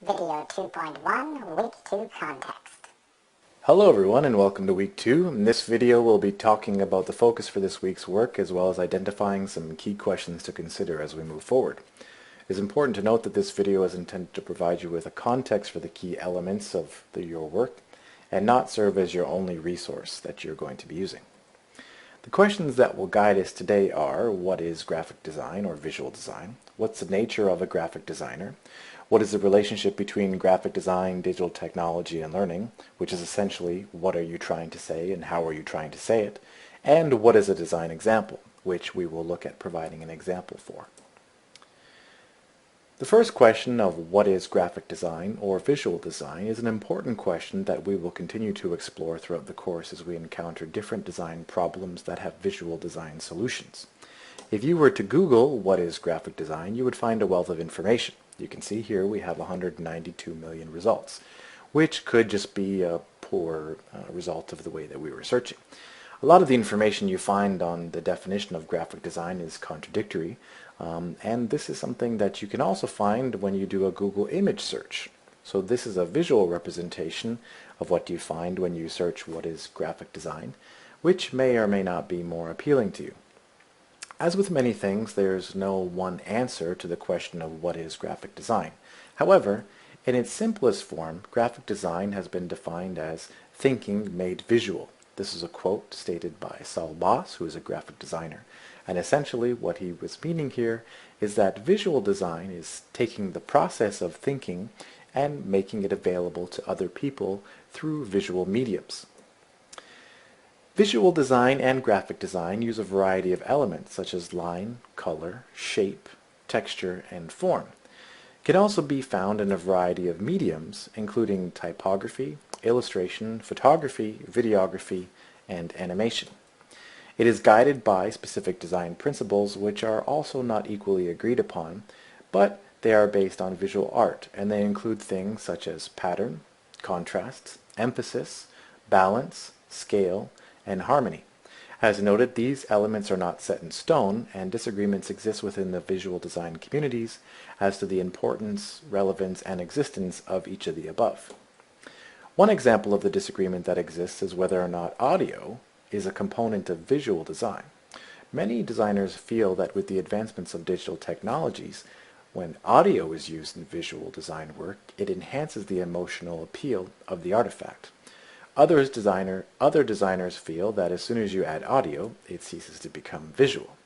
Video 2.1, Week 2 Context. Hello everyone and welcome to week 2. In this video we'll be talking about the focus for this week's work as well as identifying some key questions to consider as we move forward. It is important to note that this video is intended to provide you with a context for the key elements of your work and not serve as your only resource that you're going to be using. The questions that will guide us today are: what is graphic design or visual design? What's the nature of a graphic designer? What is the relationship between graphic design, digital technology, and learning, which is essentially what are you trying to say and how are you trying to say it? And what is a design example, which we will look at providing an example for. The first question of what is graphic design or visual design is an important question that we will continue to explore throughout the course as we encounter different design problems that have visual design solutions. If you were to Google what is graphic design, you would find a wealth of information. You can see here we have 192 million results, which could just be a poor result of the way that we were searching. A lot of the information you find on the definition of graphic design is contradictory, and this is something that you can also find when you do a Google image search. So this is a visual representation of what you find when you search what is graphic design, which may or may not be more appealing to you. As with many things, there's no one answer to the question of what is graphic design. However, in its simplest form, graphic design has been defined as thinking made visual. This is a quote stated by Saul Bass, who is a graphic designer. And essentially what he was meaning here is that visual design is taking the process of thinking and making it available to other people through visual mediums. Visual design and graphic design use a variety of elements such as line, color, shape, texture, and form. It can also be found in a variety of mediums, including typography, illustration, photography, videography, and animation. It is guided by specific design principles which are also not equally agreed upon, but they are based on visual art, and they include things such as pattern, contrast, emphasis, balance, scale, and harmony. As noted, these elements are not set in stone, and disagreements exist within the visual design communities as to the importance, relevance, and existence of each of the above. One example of the disagreement that exists is whether or not audio is a component of visual design. Many designers feel that with the advancements of digital technologies, when audio is used in visual design work, it enhances the emotional appeal of the artifact. Other designers feel that as soon as you add audio, it ceases to become visual.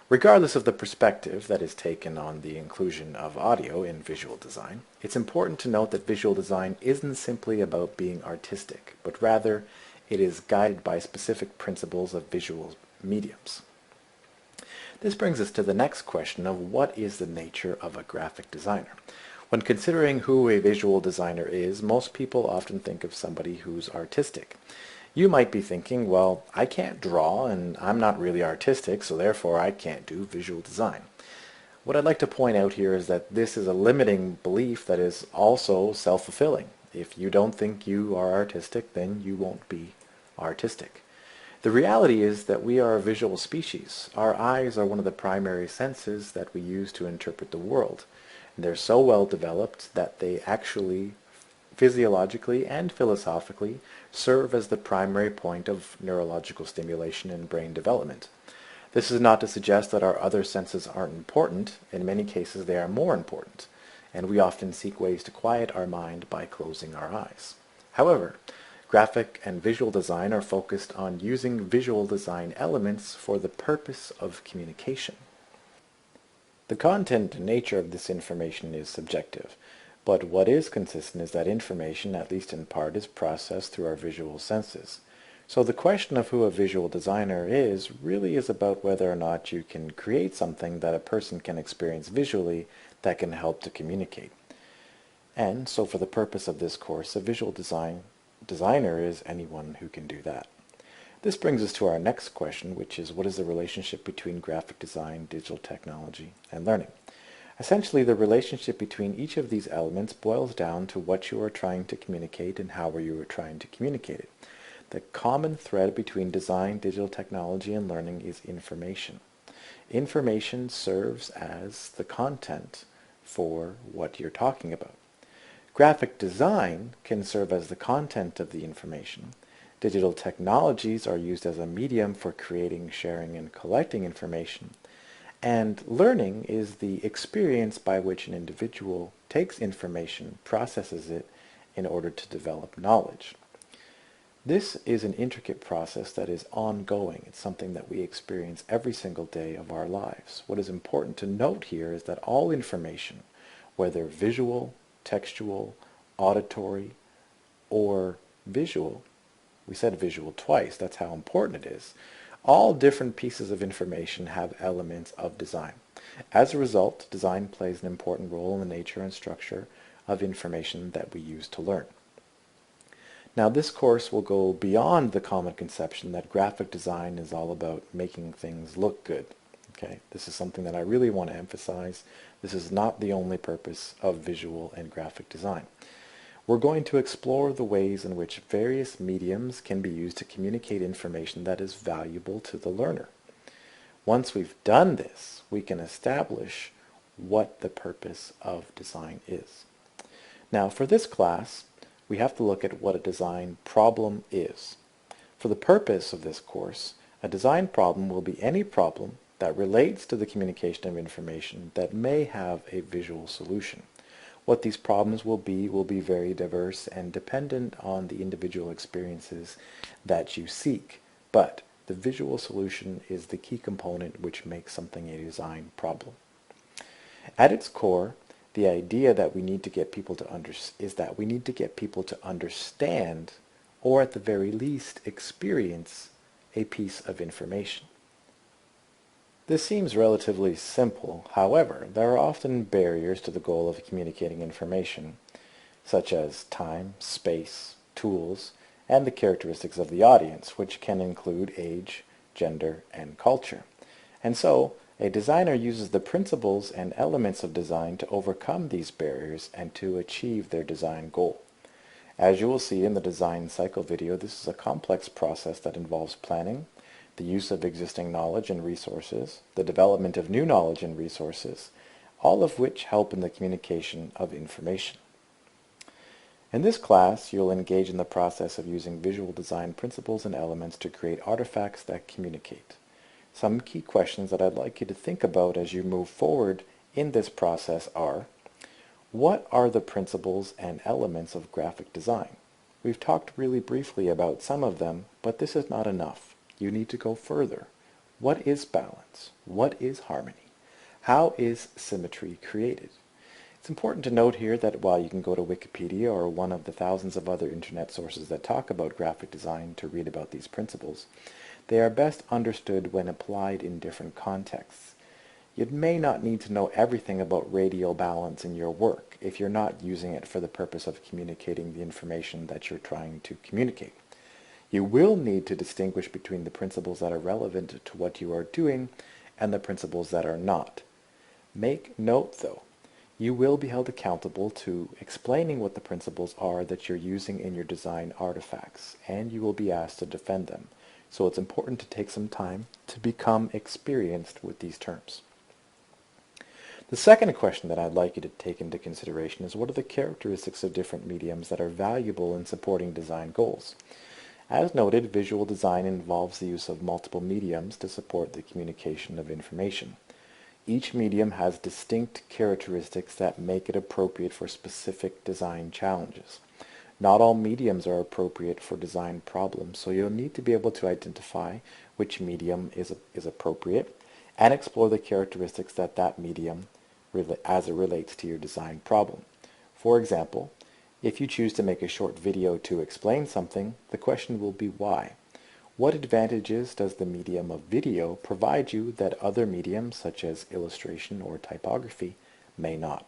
Regardless of the perspective that is taken on the inclusion of audio in visual design, it's important to note that visual design isn't simply about being artistic, but rather it is guided by specific principles of visual mediums. This brings us to the next question of what is the nature of a graphic designer. When considering who a visual designer is, most people often think of somebody who's artistic. You might be thinking, well, I can't draw and I'm not really artistic, so therefore I can't do visual design. What I'd like to point out here is that this is a limiting belief that is also self-fulfilling. If you don't think you are artistic, then you won't be artistic. The reality is that we are a visual species. Our eyes are one of the primary senses that we use to interpret the world. They're so well developed that they actually physiologically and philosophically serve as the primary point of neurological stimulation and brain development. This is not to suggest that our other senses aren't important. In many cases they are more important, and we often seek ways to quiet our mind by closing our eyes. However, graphic and visual design are focused on using visual design elements for the purpose of communication. The content and nature of this information is subjective, but what is consistent is that information, at least in part, is processed through our visual senses. So the question of who a visual designer is really is about whether or not you can create something that a person can experience visually that can help to communicate. And so for the purpose of this course, a visual designer is anyone who can do that. This brings us to our next question, which is what is the relationship between graphic design, digital technology, and learning? Essentially, the relationship between each of these elements boils down to what you are trying to communicate and how you are trying to communicate it. The common thread between design, digital technology, and learning is information. Information serves as the content for what you're talking about. Graphic design can serve as the content of the information. Digital technologies are used as a medium for creating, sharing, and collecting information. And learning is the experience by which an individual takes information, processes it, in order to develop knowledge. This is an intricate process that is ongoing. It's something that we experience every single day of our lives. What is important to note here is that all information, whether visual, textual, auditory, or visual, we said visual twice, that's how important it is, all different pieces of information have elements of design. As a result, design plays an important role in the nature and structure of information that we use to learn. Now, this course will go beyond the common conception that graphic design is all about making things look good. Okay, this is something that I really want to emphasize. This is not the only purpose of visual and graphic design. We're going to explore the ways in which various mediums can be used to communicate information that is valuable to the learner. Once we've done this, we can establish what the purpose of design is. Now, for this class, we have to look at what a design problem is. For the purpose of this course, a design problem will be any problem that relates to the communication of information that may have a visual solution. What these problems will be very diverse and dependent on the individual experiences that you seek, but the visual solution is the key component which makes something a design problem. At its core, the idea that we need to get people to understand, or at the very least experience, a piece of information. This seems relatively simple. However, there are often barriers to the goal of communicating information, such as time, space, tools, and the characteristics of the audience, which can include age, gender, and culture. And so, a designer uses the principles and elements of design to overcome these barriers and to achieve their design goal. As you will see in the design cycle video, this is a complex process that involves planning, the use of existing knowledge and resources, the development of new knowledge and resources, all of which help in the communication of information. In this class, you'll engage in the process of using visual design principles and elements to create artifacts that communicate. Some key questions that I'd like you to think about as you move forward in this process are: what are the principles and elements of graphic design? We've talked really briefly about some of them, but this is not enough. You need to go further. What is balance? What is harmony? How is symmetry created? It's important to note here that while you can go to Wikipedia or one of the thousands of other internet sources that talk about graphic design to read about these principles, they are best understood when applied in different contexts. You may not need to know everything about radial balance in your work if you're not using it for the purpose of communicating the information that you're trying to communicate. You will need to distinguish between the principles that are relevant to what you are doing and the principles that are not. Make note, though, you will be held accountable to explaining what the principles are that you're using in your design artifacts, and you will be asked to defend them. So it's important to take some time to become experienced with these terms. The second question that I'd like you to take into consideration is: what are the characteristics of different mediums that are valuable in supporting design goals? As noted, visual design involves the use of multiple mediums to support the communication of information. Each medium has distinct characteristics that make it appropriate for specific design challenges. Not all mediums are appropriate for design problems, so you'll need to be able to identify which medium is appropriate and explore the characteristics that medium as it relates to your design problem. For example, if you choose to make a short video to explain something, the question will be why. What advantages does the medium of video provide you that other mediums, such as illustration or typography, may not?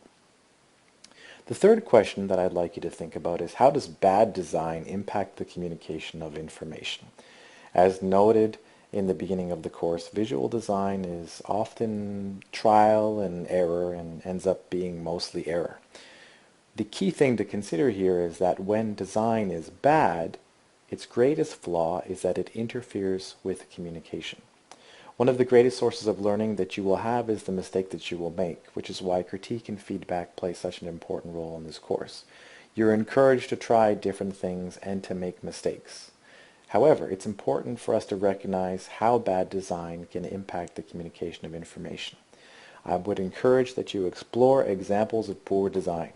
The third question that I'd like you to think about is: how does bad design impact the communication of information? As noted in the beginning of the course, visual design is often trial and error and ends up being mostly error. The key thing to consider here is that when design is bad, its greatest flaw is that it interferes with communication. One of the greatest sources of learning that you will have is the mistake that you will make, which is why critique and feedback play such an important role in this course. You're encouraged to try different things and to make mistakes. However, it's important for us to recognize how bad design can impact the communication of information. I would encourage that you explore examples of poor design.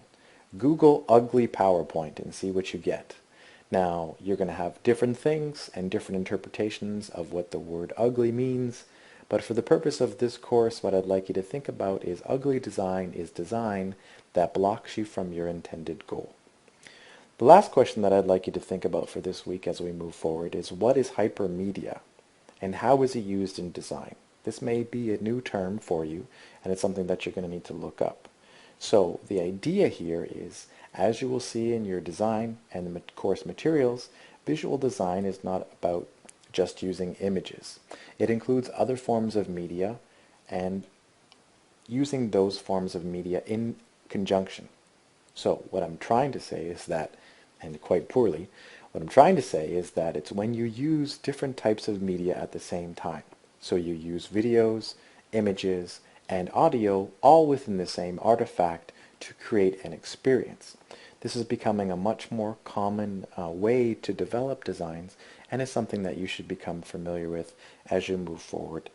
Google ugly PowerPoint and see what you get. Now, you're going to have different things and different interpretations of what the word ugly means, but for the purpose of this course, what I'd like you to think about is ugly design is design that blocks you from your intended goal. The last question that I'd like you to think about for this week as we move forward is, what is hypermedia and how is it used in design? This may be a new term for you, and it's something that you're going to need to look up. So the idea here is, as you will see in your design and the course materials, visual design is not about just using images. It includes other forms of media and using those forms of media in conjunction. So what I'm trying to say is that, and quite poorly, what I'm trying to say is that it's when you use different types of media at the same time. So you use videos, images, and audio all within the same artifact to create an experience. This is becoming a much more common way to develop designs, and is something that you should become familiar with as you move forward